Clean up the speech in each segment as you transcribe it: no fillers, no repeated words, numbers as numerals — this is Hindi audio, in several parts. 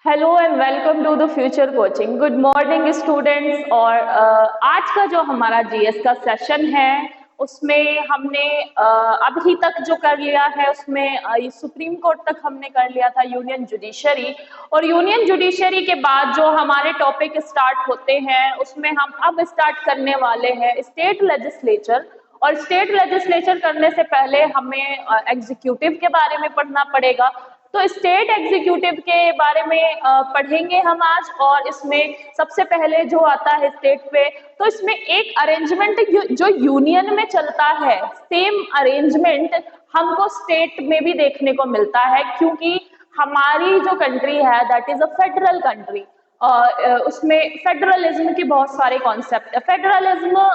Hello and welcome to the future coaching. Good morning students. और आज का जो हमारा जीएस का सेशन है उसमें हमने अभी तक जो कर लिया है उसमें ये सुप्रीम कोर्ट तक हमने कर लिया था, यूनियन जुडिशरी। और यूनियन जुडिशरी के बाद जो हमारे टॉपिक स्टार्ट होते हैं उसमें हम अब स्टार्ट करने वाले हैं स्टेट लेजिस्लेचर। और स्टेट लेजिस्लेचर करने से पहले हमें एग्जीक्यूटिव के बारे में पढ़ना पड़ेगा। तो स्टेट एग्जीक्यूटिव के बारे में पढ़ेंगे हम आज। और इसमें सबसे पहले जो आता है स्टेट पे, तो इसमें एक अरेंजमेंट जो यूनियन में चलता है सेम अरेंजमेंट हमको स्टेट में भी देखने को मिलता है, क्योंकि हमारी जो कंट्री है that is a federal country. उसमें फेडरलिज्म की बहुत सारे कॉन्सेप्ट है। फेडरलिज्म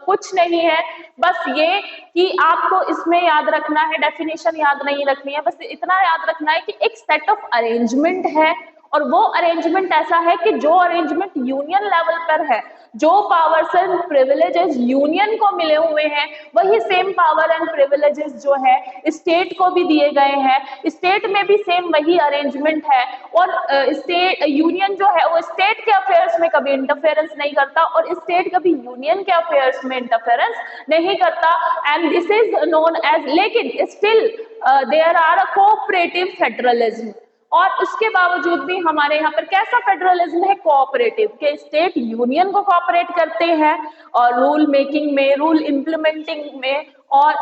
कुछ नहीं है, बस ये कि आपको इसमें याद रखना है, डेफिनेशन याद नहीं रखनी है, बस इतना याद रखना है कि एक सेट ऑफ अरेंजमेंट है। और वो अरेंजमेंट ऐसा है कि जो अरेंजमेंट यूनियन लेवल पर है, जो पावर्स एंड प्रिविलेजेस यूनियन को मिले हुए हैं, वही सेम पावर एंड प्रिविलेजेस जो है स्टेट को भी दिए गए हैं। स्टेट में भी सेम वही अरेंजमेंट है। और स्टेट यूनियन जो है वो स्टेट के अफेयर्स में कभी इंटरफेरेंस नहीं करता और स्टेट कभी यूनियन के अफेयर्स में इंटरफेरेंस नहीं करता। And this is known as, लेकिन still there are a cooperative federalism. और उसके बावजूद भी हमारे यहाँ पर कैसा फेडरलिज्म है, कोऑपरेटिव, के स्टेट यूनियन को कोऑपरेट करते हैं और रूल मेकिंग में, रूल इम्प्लीमेंटिंग में, और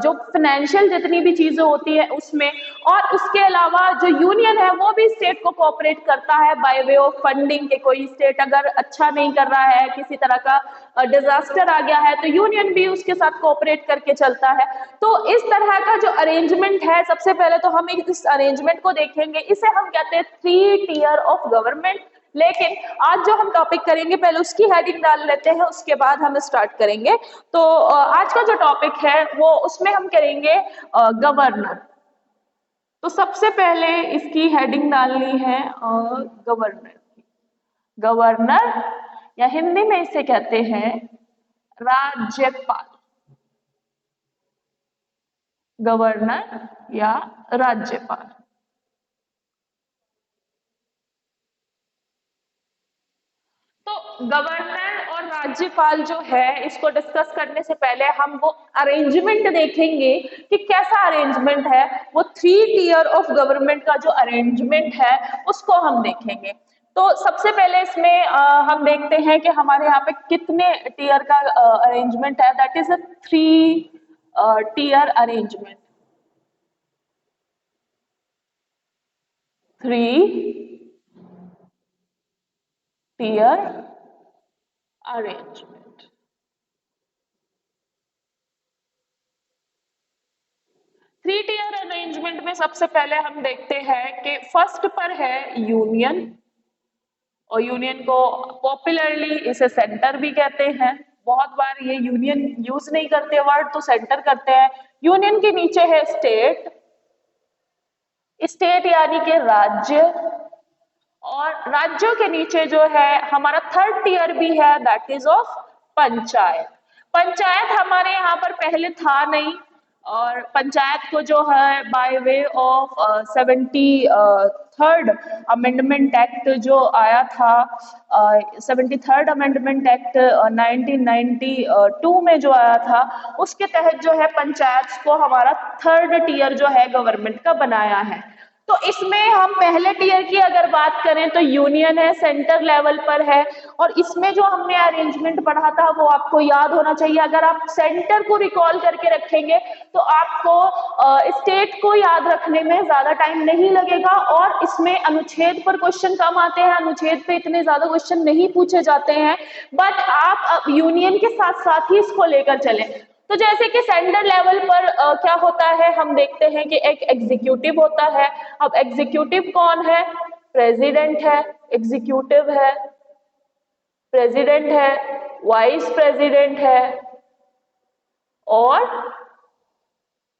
जो फाइनेंशियल जितनी भी चीजें होती है उसमें। और उसके अलावा जो यूनियन है वो भी स्टेट को कोऑपरेट करता है बाय वे ऑफ फंडिंग के। कोई स्टेट अगर अच्छा नहीं कर रहा है, किसी तरह का डिजास्टर आ गया है, तो यूनियन भी उसके साथ कोऑपरेट करके चलता है। तो इस तरह का जो अरेंजमेंट है, सबसे पहले तो हम इस अरेंजमेंट को देखेंगे। इसे हम कहते हैं थ्री टीयर ऑफ गवर्नमेंट। लेकिन आज जो हम टॉपिक करेंगे पहले उसकी हेडिंग डाल लेते हैं, उसके बाद हम स्टार्ट करेंगे। तो आज का जो टॉपिक है वो उसमें हम करेंगे गवर्नर। तो सबसे पहले इसकी हेडिंग डालनी है गवर्नर। गवर्नर या हिंदी में इसे कहते हैं राज्यपाल। गवर्नर या राज्यपाल। तो गवर्नर और राज्यपाल जो है इसको डिस्कस करने से पहले हम वो अरेंजमेंट देखेंगे कि कैसा अरेंजमेंट है। वो थ्री टीयर ऑफ गवर्नमेंट का जो अरेंजमेंट है उसको हम देखेंगे। तो सबसे पहले इसमें हम देखते हैं कि हमारे यहाँ पे कितने टीयर का अरेंजमेंट है। That is a three tier arrangement. Three tier arrangement. Three tier arrangement में सबसे पहले हम देखते हैं कि फर्स्ट पर है यूनियन। और यूनियन को पॉपुलरली इसे सेंटर भी कहते हैं। बहुत बार ये यूनियन यूज नहीं करते वर्ड, तो सेंटर करते हैं। यूनियन के नीचे है स्टेट। स्टेट यानी कि राज्य। और राज्यों के नीचे जो है हमारा थर्ड टीयर भी है, that is of panchayat. Panchayat हमारे यहाँ पर पहले था नहीं। और पंचायत को जो है by way of 73rd amendment act जो आया था, 73rd अमेंडमेंट एक्ट 1992 में जो आया था, उसके तहत जो है पंचायत को हमारा थर्ड टीयर जो है गवर्नमेंट का बनाया है। तो इसमें हम पहले टीयर की अगर बात करें तो यूनियन है, सेंटर लेवल पर है। और इसमें जो हमने अरेंजमेंट पढ़ा था वो आपको याद होना चाहिए। अगर आप सेंटर को रिकॉल करके रखेंगे तो आपको स्टेट को याद रखने में ज्यादा टाइम नहीं लगेगा। और इसमें अनुच्छेद पर क्वेश्चन कम आते हैं, अनुच्छेद पे इतने ज्यादा क्वेश्चन नहीं पूछे जाते हैं। बट आप यूनियन के साथ साथ ही इसको लेकर चलें। तो जैसे कि सेंटर लेवल पर क्या होता है, हम देखते हैं कि एक एग्जीक्यूटिव होता है। अब एग्जीक्यूटिव कौन है? प्रेसिडेंट है, एग्जीक्यूटिव है, प्रेसिडेंट है, वाइस प्रेसिडेंट है और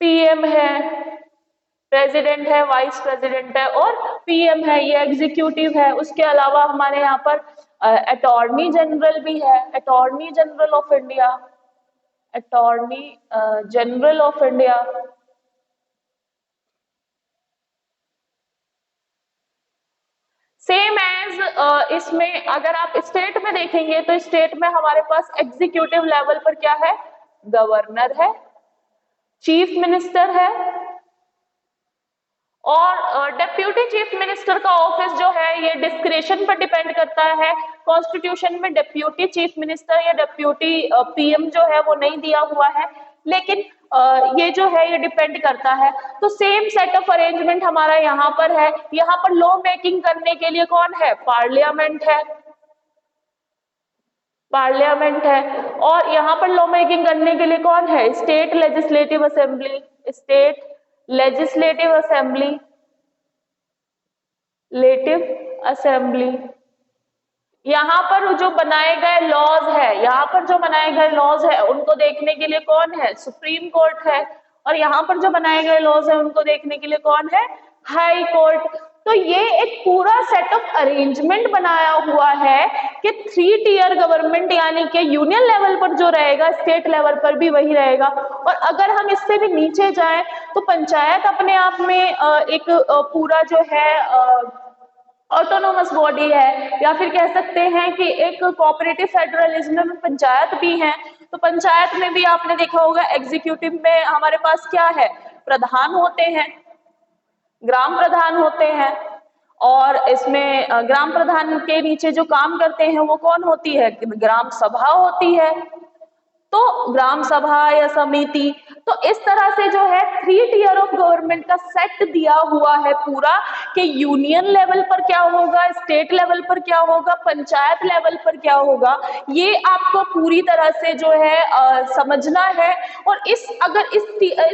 पीएम है। प्रेसिडेंट है, वाइस प्रेसिडेंट है और पीएम है, ये एग्जीक्यूटिव है। उसके अलावा हमारे यहाँ पर अटॉर्नी जनरल भी है, attorney general of India, attorney general of India. इसमें अगर आप स्टेट में देखेंगे तो स्टेट में हमारे पास एग्जीक्यूटिव लेवल पर क्या है, गवर्नर है, चीफ मिनिस्टर है, और डेप्यूटी चीफ मिनिस्टर का ऑफिस जो है ये डिस्क्रिशन पर डिपेंड करता है। कॉन्स्टिट्यूशन में डेप्यूटी चीफ मिनिस्टर या डेप्यूटी पीएम जो है वो नहीं दिया हुआ है, लेकिन ये जो है ये डिपेंड करता है। तो सेम सेट ऑफ अरेंजमेंट हमारा यहाँ पर है। यहाँ पर लॉ मेकिंग करने के लिए कौन है, पार्लियामेंट है, पार्लियामेंट है। और यहाँ पर लॉ मेकिंग करने के लिए कौन है, state legislative assembly, state legislative assembly, लेटिव असेंबली। यहाँ पर जो बनाए गए लॉज है, यहाँ पर जो बनाए गए लॉज है उनको देखने के लिए कौन है, सुप्रीम कोर्ट है। और यहाँ पर जो बनाए गए लॉज है उनको देखने के लिए कौन है, हाई कोर्ट। तो ये एक पूरा सेट ऑफ अरेंजमेंट बनाया हुआ है कि 3 टियर गवर्नमेंट, यानी कि यूनियन लेवल पर जो रहेगा स्टेट लेवल पर भी वही रहेगा। और अगर हम इससे भी नीचे जाएं तो पंचायत अपने आप में एक पूरा जो है ऑटोनोमस बॉडी है, या फिर कह सकते हैं कि एक कोऑपरेटिव फेडरलिज्म में पंचायत भी है। तो पंचायत में भी आपने देखा होगा एग्जीक्यूटिव में हमारे पास क्या है, प्रधान होते हैं, ग्राम प्रधान होते हैं, और इसमें ग्राम प्रधान के नीचे जो काम करते हैं वो कौन होती है, ग्राम सभा होती है। तो ग्राम सभा या समिति, तो इस तरह से जो है 3 टियर ऑफ गवर्नमेंट का सेट दिया हुआ है पूरा, कि यूनियन लेवल पर क्या होगा, स्टेट लेवल पर क्या होगा, पंचायत लेवल पर क्या होगा। ये आपको पूरी तरह से जो है समझना है। और अगर इस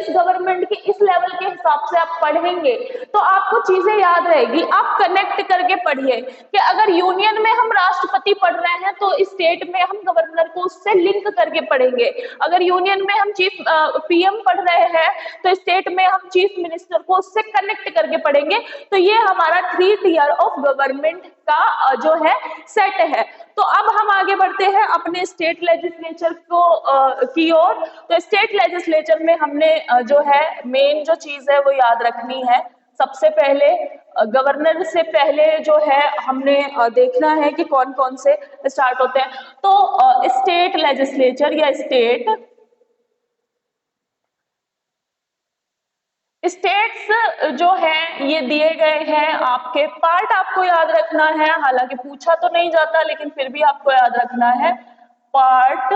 गवर्नमेंट के इस लेवल के हिसाब से आप पढ़ेंगे तो आपको चीजें याद रहेगी। आप कनेक्ट करके पढ़िए कि अगर यूनियन में हम राष्ट्रपति पढ़ रहे हैं तो स्टेट में हम गवर्नर को उससे लिंक करके पढ़ेंगे। अगर यूनियन में हम चीफ पीएम पढ़ रहे हैं तो स्टेट में हम चीफ मिनिस्टर को उससे कनेक्ट करके पढ़ेंगे। तो ये हमारा 3 टियर ऑफ गवर्नमेंट का जो है सेट है। तो अब हम आगे बढ़ते हैं अपने स्टेट लेजिस्लेचर को की ओर। तो स्टेट लेजिस्लेचर में हमने जो है मेन जो चीज है वो याद रखनी है। सबसे पहले गवर्नर से पहले जो है हमने देखना है कि कौन कौन से स्टार्ट होते हैं। तो स्टेट लेजिस्लेचर या स्टेट्स जो है ये दिए गए हैं। आपके पार्ट आपको याद रखना है, हालांकि पूछा तो नहीं जाता लेकिन फिर भी आपको याद रखना है। पार्ट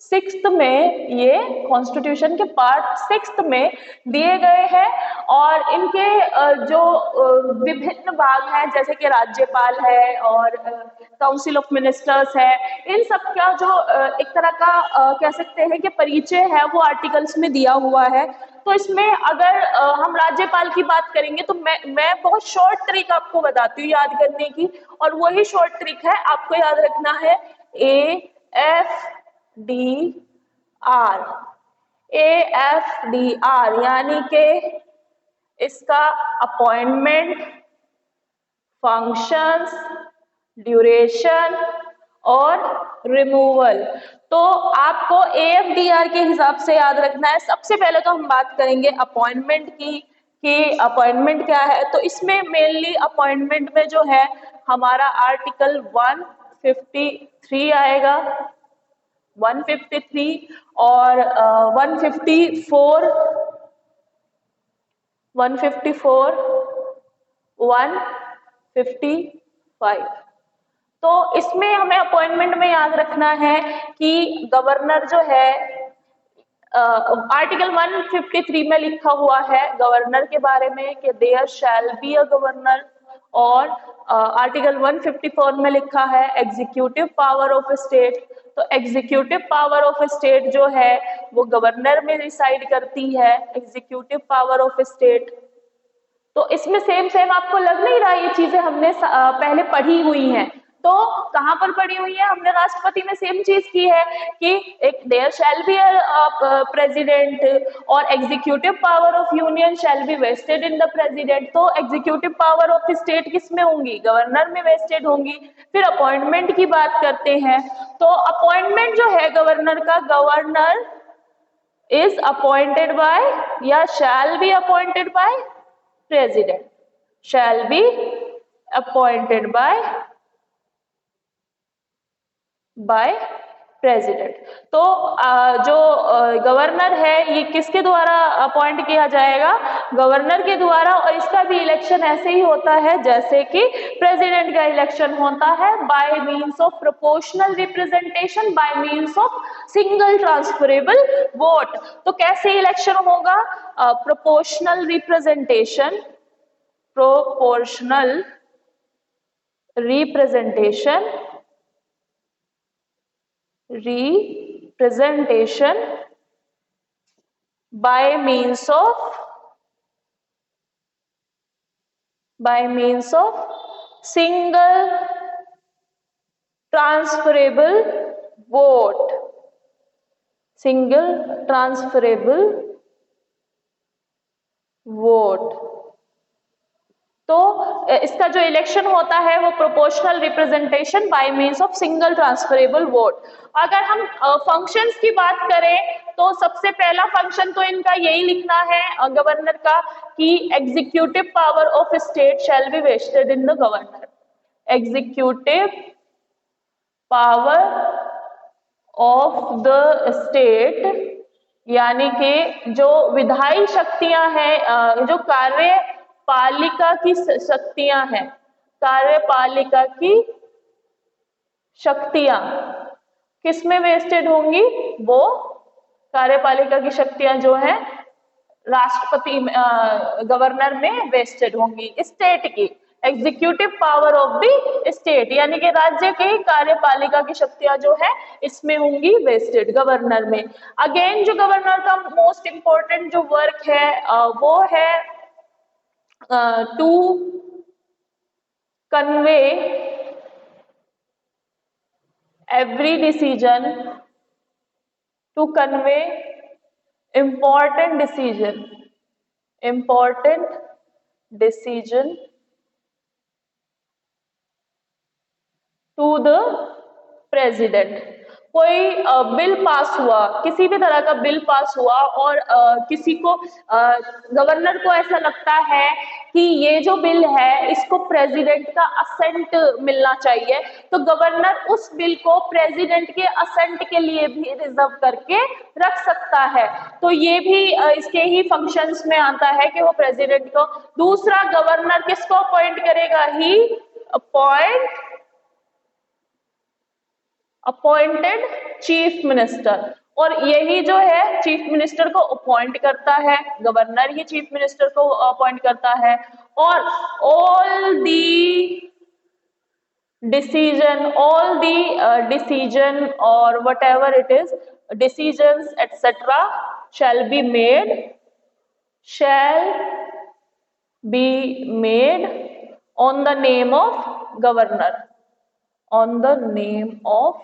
6 में, ये कॉन्स्टिट्यूशन के पार्ट 6 में दिए गए हैं। और इनके जो विभिन्न भाग हैं, जैसे कि राज्यपाल है और काउंसिल ऑफ मिनिस्टर्स है, इन सब का जो एक तरह का कह सकते हैं कि परिचय है वो आर्टिकल्स में दिया हुआ है। तो इसमें अगर हम राज्यपाल की बात करेंगे तो मैं बहुत शॉर्ट ट्रिक आपको बताती हूँ याद करने की, और वही शॉर्ट ट्रिक है, आपको याद रखना है AFDR। AFDR यानी कि इसका अपॉइंटमेंट, फंक्शंस, ड्यूरेशन और रिमूवल। तो आपको AFDR के हिसाब से याद रखना है। सबसे पहले तो हम बात करेंगे अपॉइंटमेंट की कि अपॉइंटमेंट क्या है। तो इसमें मेनली अपॉइंटमेंट में जो है हमारा आर्टिकल 153 आएगा, 153 और 154, 155। तो इसमें हमें अपॉइंटमेंट में याद रखना है कि गवर्नर जो है आर्टिकल 153 में लिखा हुआ है गवर्नर के बारे में कि there shall be a governor, और आर्टिकल 154 में लिखा है एग्जीक्यूटिव पावर ऑफ स्टेट। तो एग्जीक्यूटिव पावर ऑफ स्टेट जो है वो गवर्नर में रिसाइड करती है, एग्जीक्यूटिव पावर ऑफ स्टेट। तो इसमें सेम आपको लग नहीं रहा, ये चीजें हमने पहले पढ़ी हुई हैं। तो कहां पर पढ़ी हुई है, हमने राष्ट्रपति में सेम चीज की है कि एक देयर शैल बी प्रेसिडेंट, और executive power of union shall be vested in the president. तो एग्जीक्यूटिव पावर ऑफ स्टेट किस में होंगी, गवर्नर में वेस्टेड होंगी। फिर अपॉइंटमेंट की बात करते हैं। तो अपॉइंटमेंट जो है गवर्नर का, गवर्नर इज अपॉइंटेड बाय या shall be appointed by president, shall be appointed by by president. तो जो गवर्नर है ये किसके द्वारा अपॉइंट किया जाएगा? गवर्नर के द्वारा। और इसका भी इलेक्शन ऐसे ही होता है जैसे कि प्रेसिडेंट का इलेक्शन होता है, by means of proportional representation, by means of single transferable vote. तो कैसे इलेक्शन होगा? Proportional representation, proportional representation, representation by means of single transferable vote, single transferable vote। तो इसका जो इलेक्शन होता है वो proportional representation by means of single transferable vote. अगर हम फंक्शंस की बात करें तो सबसे पहला फंक्शन तो इनका यही लिखना है गवर्नर का कि executive power of state shall be vested in the governor. Executive power of the state यानी कि जो विधायी शक्तियां हैं, जो कार्यपालिका की शक्तियां हैं, कार्यपालिका की शक्तियां किस में वेस्टेड होंगी? वो कार्यपालिका की शक्तियां जो है राष्ट्रपति गवर्नर में वेस्टेड होंगी। स्टेट की executive power of the state यानी कि राज्य की कार्यपालिका की शक्तियां जो है इसमें होंगी वेस्टेड, गवर्नर में। अगेन जो गवर्नर का मोस्ट इंपॉर्टेंट जो वर्क है वो है to convey every decision, to convey important decision to the president। कोई बिल पास हुआ, किसी भी तरह का बिल पास हुआ और किसी को गवर्नर को ऐसा लगता है कि ये जो बिल है इसको प्रेसिडेंट का असेंट मिलना चाहिए, तो गवर्नर उस बिल को प्रेसिडेंट के असेंट के लिए भी रिजर्व करके रख सकता है। तो ये भी इसके ही फंक्शंस में आता है कि वो प्रेसिडेंट को। दूसरा, गवर्नर किसको अपॉइंट करेगा? ही अपॉइंटेड चीफ मिनिस्टर। और यही जो है चीफ मिनिस्टर को अपॉइंट करता है, गवर्नर ही चीफ मिनिस्टर को अपॉइंट करता है। और all the decision or whatever it is, decisions etc shall be made on the name of governor, on the name of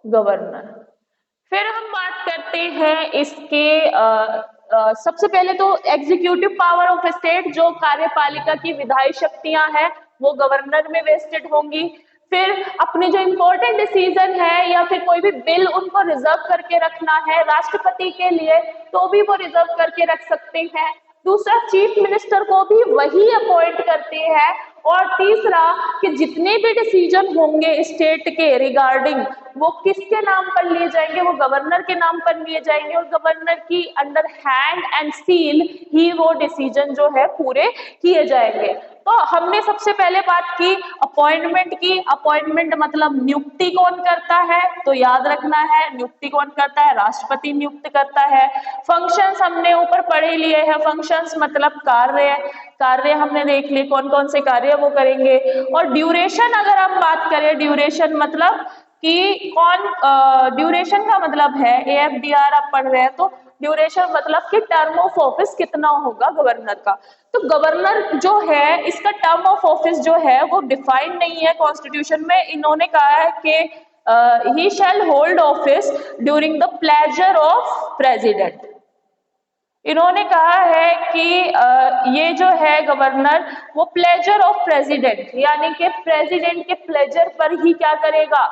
governor. फिर हम बात करते हैं इसके सबसे पहले तो एग्जीक्यूटिव पावर ऑफ स्टेट, जो कार्यपालिका की विधायी शक्तियां हैं वो गवर्नर में वेस्टेड होंगी। फिर अपने जो इंपॉर्टेंट डिसीजन है या फिर कोई भी बिल उनको रिजर्व करके रखना है राष्ट्रपति के लिए तो भी वो रिजर्व करके रख सकते हैं। दूसरा, चीफ मिनिस्टर को भी वही अपॉइंट करते हैं। और तीसरा कि जितने भी डिसीजन होंगे स्टेट के रिगार्डिंग वो किसके नाम पर लिए जाएंगे? वो गवर्नर के नाम पर लिए जाएंगे और गवर्नर की अंडर हैंड एंड सील ही वो डिसीजन जो है पूरे किए जाएंगे। तो हमने सबसे पहले बात की अपॉइंटमेंट की। अपॉइंटमेंट मतलब नियुक्ति कौन करता है? तो याद रखना है नियुक्ति कौन करता है? राष्ट्रपति नियुक्त करता है। फंक्शंस हमने ऊपर पढ़े लिए हैं। फंक्शंस मतलब कार्य हमने देख लिए कौन कौन से कार्य वो करेंगे। और ड्यूरेशन अगर हम बात करें, ड्यूरेशन मतलब कि ड्यूरेशन का मतलब है AFDR आप पढ़ रहे हैं तो ड्यूरेशन मतलब कि टर्म ऑफ ऑफिस कितना होगा गवर्नर का। तो गवर्नर जो है इसका टर्म ऑफ ऑफिस जो है वो डिफाइंड नहीं है कॉन्स्टिट्यूशन में। इन्होंने कहा है कि he shall hold office during the pleasure of president. इन्होंने कहा है कि ये जो है गवर्नर वो प्लेजर ऑफ प्रेसिडेंट यानी कि प्रेसिडेंट के प्लेजर पर ही क्या करेगा?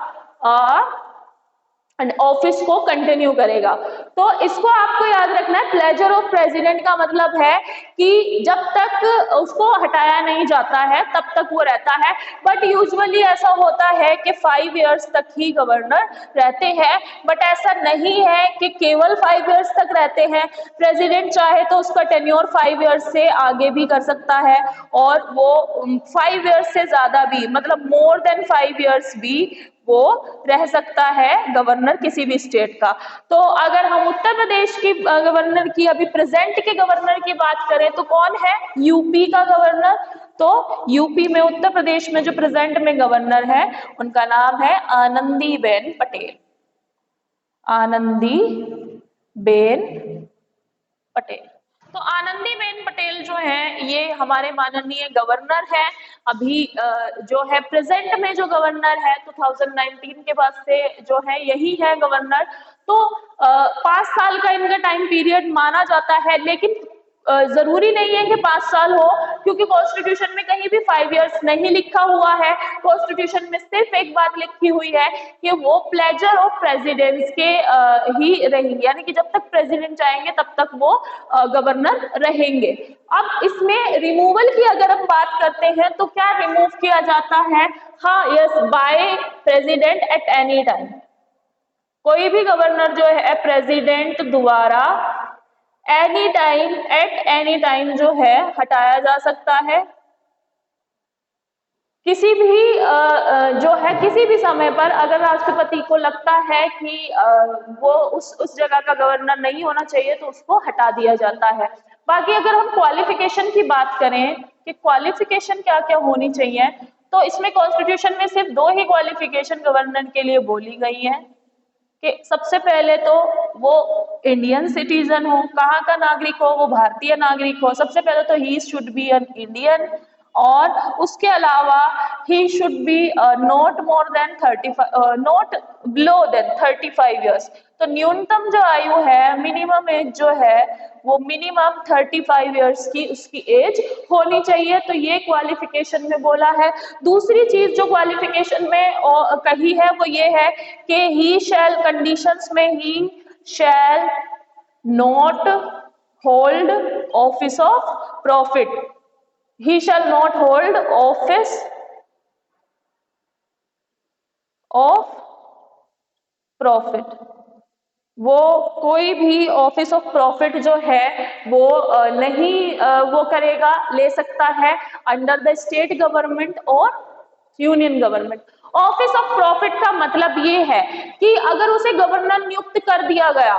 ऑफिस को कंटिन्यू करेगा। तो इसको आपको याद रखना है, प्लेजर ऑफ प्रेसिडेंट का मतलब है कि जब तक उसको हटाया नहीं जाता है तब तक वो रहता है। बट यूजुअली ऐसा होता है कि 5 इयर्स तक ही गवर्नर रहते हैं, बट ऐसा नहीं है कि केवल 5 इयर्स तक रहते हैं। प्रेसिडेंट चाहे तो उसका टेन्योर 5 इयर्स से आगे भी कर सकता है, और वो 5 इयर्स से ज्यादा भी, मतलब मोर देन 5 इयर्स भी वो रह सकता है गवर्नर किसी भी स्टेट का। तो अगर हम उत्तर प्रदेश की गवर्नर की, अभी प्रेजेंट के गवर्नर की बात करें तो कौन है? यूपी का गवर्नर। तो यूपी में, उत्तर प्रदेश में जो प्रेजेंट में गवर्नर है उनका नाम है आनंदीबेन पटेल। आनंदीबेन पटेल। तो आनंदीबेन पटेल जो है ये हमारे माननीय गवर्नर है। अभी जो है प्रेजेंट में जो गवर्नर है 2019 के बाद से जो है यही है गवर्नर। तो 5 साल का इनका टाइम पीरियड माना जाता है, लेकिन जरूरी नहीं है कि 5 साल हो, क्योंकि कॉन्स्टिट्यूशन में कहीं भी 5 इयर्स नहीं लिखा हुआ है। कॉन्स्टिट्यूशन में सिर्फ एक बात लिखी हुई है कि वो प्लेजर ऑफ प्रेसिडेंट्स के ही रहेंगे, यानी कि जब तक प्रेसिडेंट चाहेंगे तब तक वो गवर्नर रहेंगे। अब इसमें रिमूवल की अगर हम बात करते हैं तो क्या रिमूव किया जाता है? हाँ, yes, by president at any time. कोई भी गवर्नर जो है प्रेसिडेंट द्वारा any time, at any time जो है हटाया जा सकता है। किसी भी जो है किसी भी समय पर अगर राष्ट्रपति को लगता है कि वो उस जगह का गवर्नर नहीं होना चाहिए तो उसको हटा दिया जाता है। बाकी अगर हम क्वालिफिकेशन की बात करें कि क्वालिफिकेशन क्या क्या होनी चाहिए, तो इसमें कॉन्स्टिट्यूशन में सिर्फ 2 ही क्वालिफिकेशन गवर्नर के लिए बोली गई है कि सबसे पहले तो वो इंडियन सिटीजन हो। कहाँ का नागरिक हो? वो भारतीय नागरिक हो। सबसे पहले तो he should be an Indian, और उसके अलावा he should be not more than 35, not below than 35 years. तो न्यूनतम जो आयु है, मिनिमम एज जो है वो मिनिमम 35 इयर्स की उसकी एज होनी चाहिए। तो ये क्वालिफिकेशन में बोला है। दूसरी चीज जो क्वालिफिकेशन में कही है वो ये है कि ही शैल, कंडीशंस में he shall not hold office of profit. He shall not hold office of profit। वो कोई भी ऑफिस ऑफ प्रॉफिट जो है वो नहीं वो करेगा, ले सकता है अंडर द स्टेट गवर्नमेंट और union government. Office of profit का मतलब ये है कि अगर उसे गवर्नर नियुक्त कर दिया गया,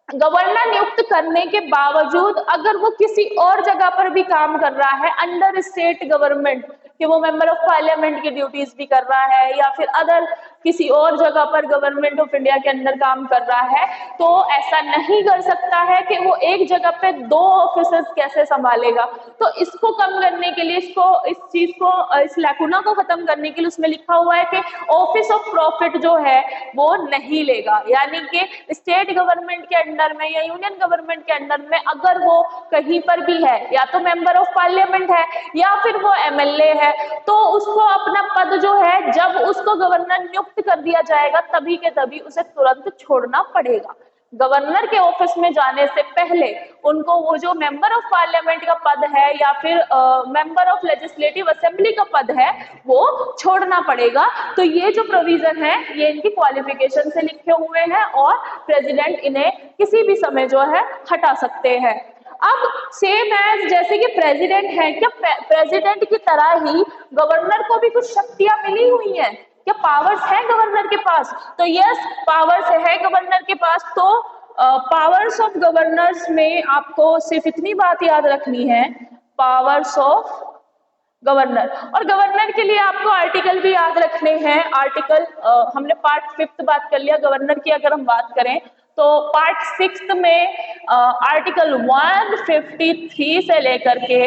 गवर्नर नियुक्त करने के बावजूद अगर वो किसी और जगह पर भी काम कर रहा है अंडर स्टेट गवर्नमेंट, कि वो मेंबर ऑफ पार्लियामेंट की ड्यूटीज भी कर रहा है या फिर अदर किसी और जगह पर गवर्नमेंट ऑफ इंडिया के अंदर काम कर रहा है, तो ऐसा नहीं कर सकता है कि वो एक जगह पे 2 ऑफिसर्स कैसे संभालेगा। तो इसको कम करने के लिए, इस चीज को, इस लैकुना को खत्म करने के लिए उसमें लिखा हुआ है कि ऑफिस ऑफ प्रॉफिट जो है वो नहीं लेगा। यानी कि स्टेट गवर्नमेंट के अंडर में या यूनियन गवर्नमेंट के अंडर में अगर वो कहीं पर भी है, या तो मेंबर ऑफ पार्लियामेंट है या फिर वो एमएलए है, तो उसको अपना पद जो है, जब उसको गवर्नर नियुक्त कर दिया जाएगा तभी के तभी उसे तुरंत छोड़ना पड़ेगा। गवर्नर के ऑफिस में जाने से पहले उनको वो जो मेंबर ऑफ पार्लियामेंट का पद है या फिर मेंबर ऑफ लेजिस्लेटिव असेंबली का पद है वो छोड़ना पड़ेगा। तो ये जो प्रोविजन है ये इनकी क्वालिफिकेशन से लिखे हुए हैं और प्रेसिडेंट इन्हें किसी भी समय जो है हटा सकते हैं। अब सेम एज जैसे कि प्रेसिडेंट है, क्या प्रेसिडेंट की तरह ही गवर्नर को भी कुछ शक्तियां मिली हुई हैं? क्या पावर्स है गवर्नर के पास? तो यस, पावर्स है गवर्नर के पास। तो पावर्स ऑफ गवर्नर्स में आपको सिर्फ इतनी बात याद रखनी है, पावर्स ऑफ गवर्नर। और गवर्नर के लिए आपको आर्टिकल भी याद रखने हैं। आर्टिकल हमने पार्ट 5 बात कर लिया, गवर्नर की अगर हम बात करें तो पार्ट 6 में आर्टिकल 153 से लेकर के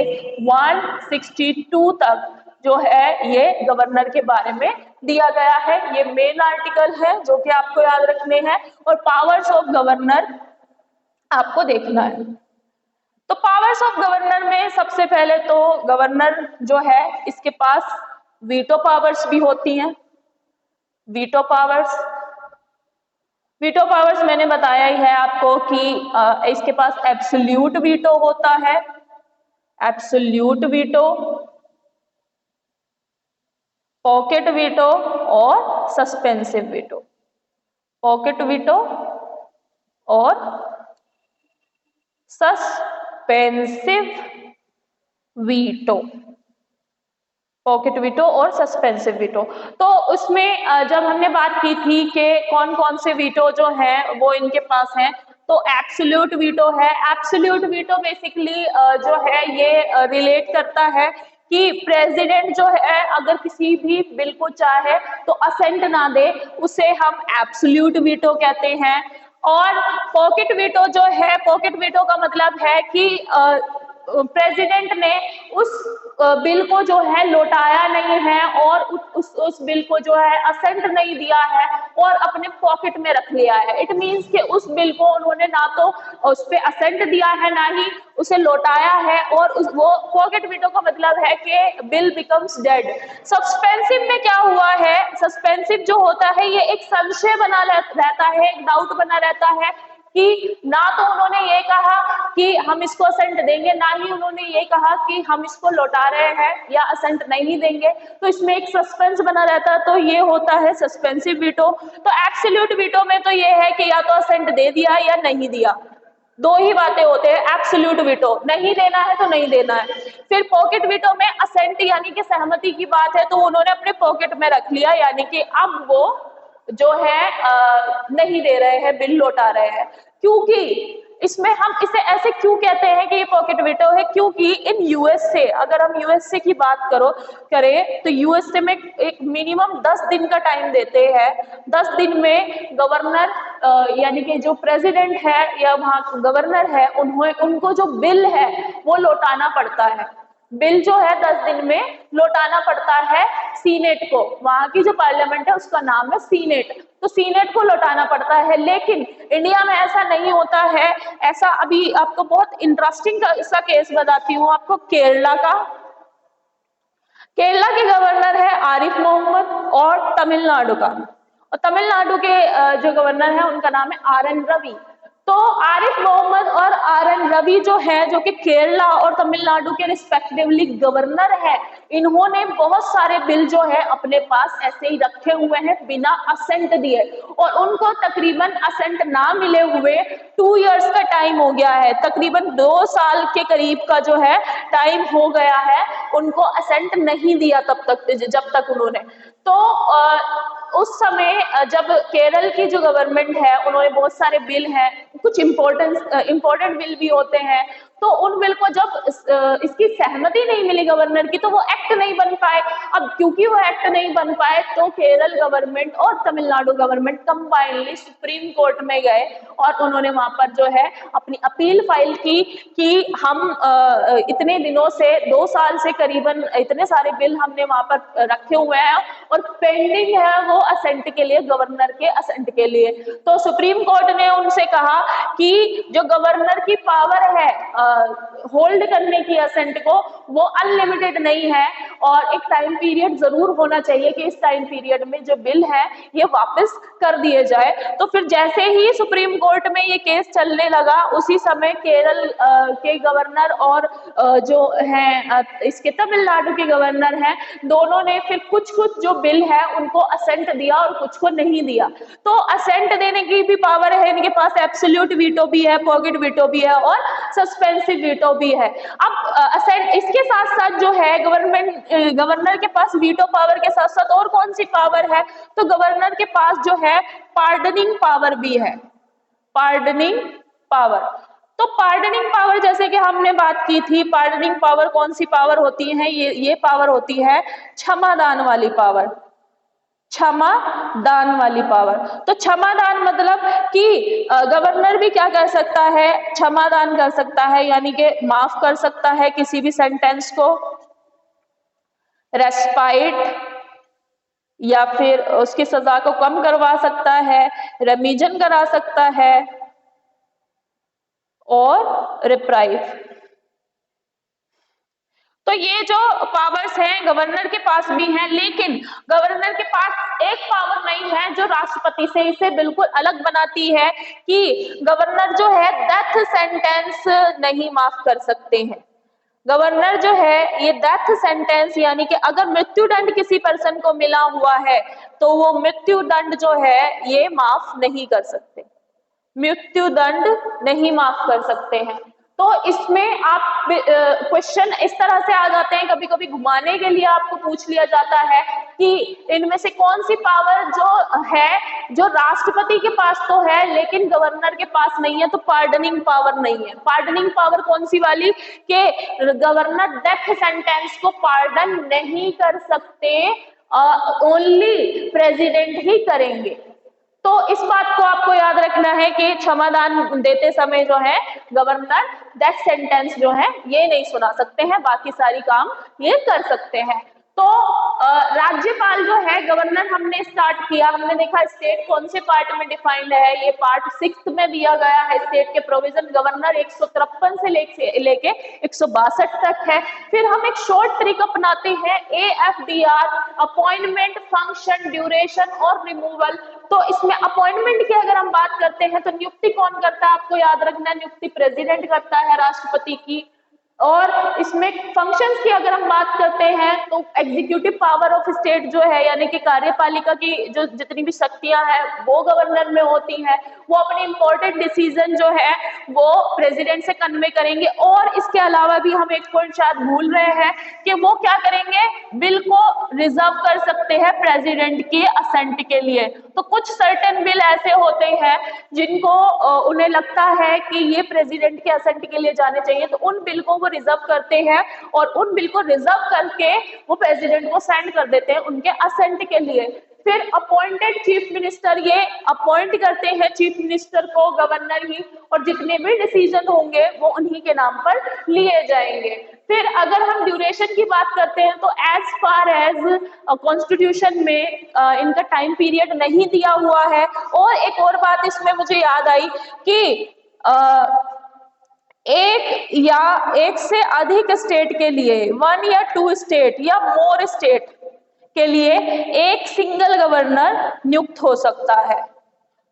162 तक जो है ये गवर्नर के बारे में दिया गया है। ये मेन आर्टिकल है जो कि आपको याद रखने हैं, और पावर्स ऑफ गवर्नर आपको देखना है। तो पावर्स ऑफ गवर्नर में सबसे पहले तो गवर्नर जो है इसके पास वीटो पावर्स भी होती हैं। वीटो पावर्स वीटो पावर्स मैंने बताया ही है आपको कि इसके पास एब्सोल्यूट वीटो होता है, एब्सोल्यूट वीटो, पॉकेट वीटो और सस्पेंसिव वीटो। पॉकेट वीटो और सस्पेंसिव वीटो, पॉकेट वीटो और सस्पेंसिव वीटो। तो उसमें जब हमने बात की थी कि कौन कौन से वीटो जो है वो इनके पास हैं, तो एब्सोल्यूट वीटो है। एब्सोल्यूट वीटो बेसिकली जो है ये रिलेट करता है कि प्रेसिडेंट जो है अगर किसी भी बिल को चाहे तो असेंट ना दे, उसे हम एब्सोल्यूट वीटो कहते हैं। और पॉकेट वीटो जो है, पॉकेट वीटो का मतलब है कि प्रेसिडेंट ने उस बिल को जो है लौटाया नहीं है और उस बिल को जो है असेंट नहीं दिया है और अपने पॉकेट में रख लिया है। इट मींस कि उस बिल को उन्होंने ना तो उस पे असेंट दिया है ना ही उसे लौटाया है, और वो पॉकेट वीटो का मतलब है कि बिल बिकम्स डेड। सस्पेंसिव में क्या हुआ है, सस्पेंसिव जो होता है ये एक संशय बना रहता है, एक डाउट बना रहता है कि ना तो उन्होंने ये कहा कि हम इसको असेंट देंगे, ना ही उन्होंने ये कहा कि हम इसको लौटा रहे हैं या असेंट नहीं देंगे, तो इसमें एक सस्पेंस बना रहता है, तो ये होता है सस्पेंसिव वीटो। तो एब्सोल्यूट वीटो में तो ये है कि या तो असेंट दे दिया या नहीं दिया, दो ही बातें होते हैं। एब्सोल्यूट वीटो नहीं देना है तो नहीं देना है। फिर पॉकेट वीटो में असेंट यानी कि सहमति की बात है, तो उन्होंने अपने पॉकेट में रख लिया, यानी कि अब वो जो है नहीं दे रहे हैं, बिल लौटा रहे हैं। क्योंकि इसमें हम इसे ऐसे क्यों कहते हैं कि ये पॉकेट वीटो है, क्योंकि इन यूएसए, अगर हम यूएसए की बात करें तो यूएसए में एक मिनिमम 10 दिन का टाइम देते हैं। 10 दिन में गवर्नर यानी कि जो प्रेसिडेंट है या वहां गवर्नर है, उनको जो बिल है वो लौटाना पड़ता है। बिल जो है 10 दिन में लौटाना पड़ता है सीनेट को, वहां की जो पार्लियामेंट है उसका नाम है सीनेट, तो सीनेट को लौटाना पड़ता है। लेकिन इंडिया में ऐसा नहीं होता है। ऐसा अभी आपको बहुत इंटरेस्टिंग सा केस बताती हूँ आपको केरला का। केरला के गवर्नर है आरिफ मोहम्मद और तमिलनाडु का, और तमिलनाडु के जो गवर्नर है उनका नाम है आर एन रवि। तो आरिफ मोहम्मद और आर एन रवि जो है, जो कि केरला और तमिलनाडु के रिस्पेक्टिवली गवर्नर है, इन्होंने बहुत सारे बिल जो है अपने पास ऐसे ही रखे हुए हैं बिना असेंट दिए, और उनको तकरीबन असेंट ना मिले हुए 2 इयर्स का टाइम हो गया है, तकरीबन 2 साल के करीब का जो है टाइम हो गया है, उनको असेंट नहीं दिया तब तक, जब तक उन्होंने। तो उस समय जब केरल की जो गवर्नमेंट है उन्होंने बहुत सारे बिल हैं, कुछ इम्पोर्टेंट बिल भी होते हैं, तो उन बिल को जब इसकी सहमति नहीं मिली गवर्नर की तो वो एक्ट नहीं बन पाए। अब क्योंकि वो एक्ट नहीं बन पाए तो केरल गवर्नमेंट और Tamil Nadu government combinedly supreme court में गए और उन्होंने वहां पर जो है अपनी अपील फाइल की कि हम इतने दिनों से 2 साल से करीबन इतने सारे बिल हमने वहां पर रखे हुए हैं और पेंडिंग है वो असेंट के लिए, गवर्नर के असेंट के लिए। तो सुप्रीम कोर्ट ने उनसे कहा कि जो गवर्नर की पावर है होल्ड करने की असेंट को, वो अनलिमिटेड नहीं है और एक टाइम पीरियड जरूर होना चाहिए कि इस टाइम पीरियड में जो बिल है ये वापस कर दिए जाए। तो फिर जैसे ही सुप्रीम कोर्ट में ये केस चलने लगा, उसी समय केरल के गवर्नर और जो है इसके तमिलनाडु के गवर्नर हैं, दोनों ने फिर कुछ कुछ जो बिल है उनको असेंट दिया और कुछ को नहीं दिया। तो असेंट देने की भी पावर है इनके पास, एब्सोल्यूट वीटो भी है, पॉकेट वीटो भी है और सस्पेंसिव वीटो भी है। अब असेंट इसके साथ साथ जो है गवर्नर के पास वीटो पावर के साथ साथ और कौन सी पावर है, तो गवर्नर के पास जो है पार्डनिंग पावर भी है, पार्डनिंग पावर। तो पार्डनिंग पावर जैसे कि हमने बात की थी, पार्डनिंग पावर कौन सी पावर होती है, ये पावर होती है क्षमादान वाली पावर, क्षमादान वाली पावर। तो क्षमादान मतलब कि गवर्नर भी क्या कर सकता है, क्षमादान कर सकता है, यानी कि माफ कर सकता है किसी भी सेंटेंस को, रेस्पाइट या फिर उसकी सजा को कम करवा सकता है, रेमिजन करा सकता है और रिप्राइव। तो ये जो पावर्स हैं गवर्नर के पास भी हैं, लेकिन गवर्नर के पास एक पावर नहीं है जो राष्ट्रपति से इसे बिल्कुल अलग बनाती है कि गवर्नर जो है डेथ सेंटेंस नहीं माफ कर सकते हैं। गवर्नर जो है ये डेथ सेंटेंस यानी कि अगर मृत्यु दंड किसी पर्सन को मिला हुआ है तो वो मृत्यु दंड जो है ये माफ नहीं कर सकते, मृत्यु दंड नहीं माफ कर सकते हैं। तो इसमें आप क्वेश्चन इस तरह से आ जाते हैं, कभी कभी घुमाने के लिए आपको पूछ लिया जाता है कि इनमें से कौन सी पावर जो है जो राष्ट्रपति के पास तो है लेकिन गवर्नर के पास नहीं है, तो पार्डनिंग पावर नहीं है। पार्डनिंग पावर कौन सी वाली कि गवर्नर डेथ सेंटेंस को पार्डन नहीं कर सकते, ओनली प्रेसिडेंट ही करेंगे। तो इस बात को आपको याद रखना है कि क्षमादान देते समय जो है गवर्नर डेथ सेंटेंस जो है ये नहीं सुना सकते हैं, बाकी सारी काम ये कर सकते हैं। तो राज्यपाल जो है गवर्नर हमने स्टार्ट किया, हमने देखा स्टेट कौन से पार्ट में डिफाइंड है, ये पार्ट 6 में दिया गया है स्टेट के प्रोविजन। गवर्नर 153 से लेके 162 तक है। फिर हम एक शॉर्ट ट्रिक अपनाते हैं AFDR, अपॉइंटमेंट, फंक्शन, ड्यूरेशन और रिमूवल। तो इसमें अपॉइंटमेंट की अगर हम बात करते हैं तो नियुक्ति कौन करता है, आपको याद रखना है नियुक्ति प्रेसिडेंट करता है राष्ट्रपति की। और इसमें फंक्शंस की अगर हम बात करते हैं तो एग्जीक्यूटिव पावर ऑफ स्टेट जो है यानी कि कार्यपालिका की जो जितनी भी शक्तियां हैं वो गवर्नर में होती हैं। वो अपने इंपॉर्टेंट डिसीजन जो है वो प्रेसिडेंट से कन्वे करेंगे। और इसके अलावा भी हम एक पॉइंट शायद भूल रहे हैं कि वो क्या करेंगे, बिल को रिजर्व कर सकते हैं प्रेसिडेंट के असेंट के लिए। तो कुछ सर्टेन बिल ऐसे होते हैं जिनको उन्हें लगता है कि ये प्रेसिडेंट के असेंट के लिए जाने चाहिए, तो उन बिल को वो रिजर्व करते हैं और उन बिल को रिजर्व करके वो प्रेसिडेंट को सेंड कर देते हैं उनके असेंट के लिए। फिर अपॉइंटेड चीफ मिनिस्टर, ये अपॉइंट करते हैं चीफ मिनिस्टर को गवर्नर ही, और जितने भी डिसीजन होंगे वो उन्हीं के नाम पर लिए जाएंगे। फिर अगर हम ड्यूरेशन की बात करते हैं तो एज फार एज कॉन्स्टिट्यूशन में इनका टाइम पीरियड नहीं दिया हुआ है। और एक और बात इसमें मुझे याद आई कि एक या एक से अधिक स्टेट के लिए, 1 या 2 स्टेट या मोर स्टेट के लिए एक सिंगल गवर्नर नियुक्त हो सकता है।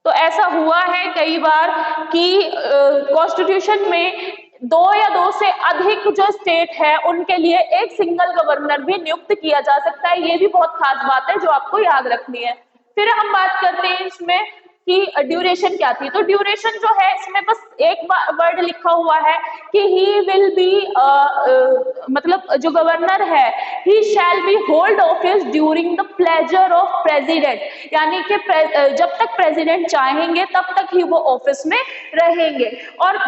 तो ऐसा हुआ है कई बार कि कॉन्स्टिट्यूशन में 2 या 2 से अधिक जो स्टेट है उनके लिए एक सिंगल गवर्नर भी नियुक्त किया जा सकता है। ये भी बहुत खास बात है जो आपको याद रखनी है। फिर हम बात करते हैं इसमें कि ड्यूरेशन क्या थी। तो ड्यूरेशन जो है इसमें बस एक वर्ड लिखा हुआ है कि ही विल बी मतलब जो गवर्नर है he shall be hold office during the pleasure of president, यानी कि जब तक प्रेसिडेंट चाहेंगे तब तक ही वो ऑफिस में रहेंगे। और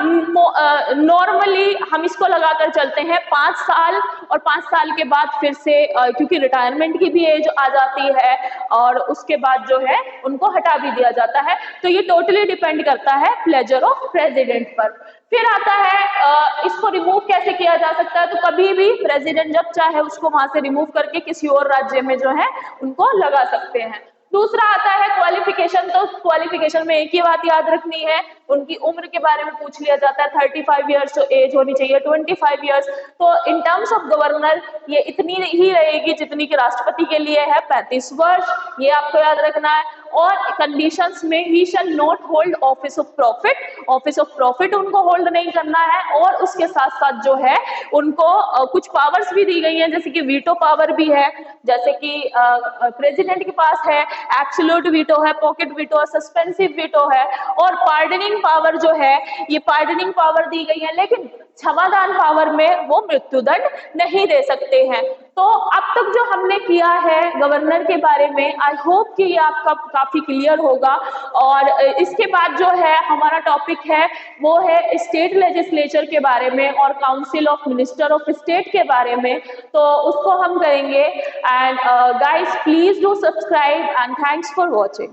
नॉर्मली हम इसको लगाकर चलते हैं 5 साल, और 5 साल के बाद फिर से क्योंकि रिटायरमेंट की भी एज आ जाती है और उसके बाद जो है उनको हटा भी दिया जाता है। तो ये टोटली डिपेंड करता है प्लेजर ऑफ प्रेसिडेंट पर। फिर आता है इसको रिमूव कैसे किया जा सकता है। तो कभी भी प्रेसिडेंट जब चाहे उसको वहां से रिमूव करके किसी और राज्य में जो है उनको लगा सकते हैं। दूसरा आता है क्वालिफिकेशन। तो क्वालिफिकेशन में एक ही बात याद रखनी है, उनकी उम्र के बारे में पूछ लिया जाता है। 35 ईयर्स एज होनी चाहिए, 25 ईयर्स। तो इन टर्म्स ऑफ गवर्नर ये इतनी ही रहेगी जितनी कि राष्ट्रपति के लिए है, 35 वर्ष, ये आपको याद रखना है। और कंडीशंस में he shall not hold office of profit, office of profit उनको होल्ड नहीं करना है। और उसके साथ साथ जो है उनको कुछ पावर्स भी दी गई हैं, जैसे कि वीटो पावर भी है, जैसे कि प्रेसिडेंट के पास है एब्सोल्यूट वीटो है, पॉकेट वीटो है, सस्पेंसिव वीटो है। और पार्डनिंग पावर जो है ये पार्डनिंग पावर दी गई है, लेकिन क्षमादान पावर में वो मृत्युदंड नहीं दे सकते हैं। तो अब तक जो हमने किया है गवर्नर के बारे में, आई होप कि ये आपका काफी क्लियर होगा। और इसके बाद जो है हमारा टॉपिक है वो है स्टेट लेजिस्लेचर के बारे में और council of minister of state के बारे में, तो उसको हम करेंगे। And guys please do subscribe and thanks for watching.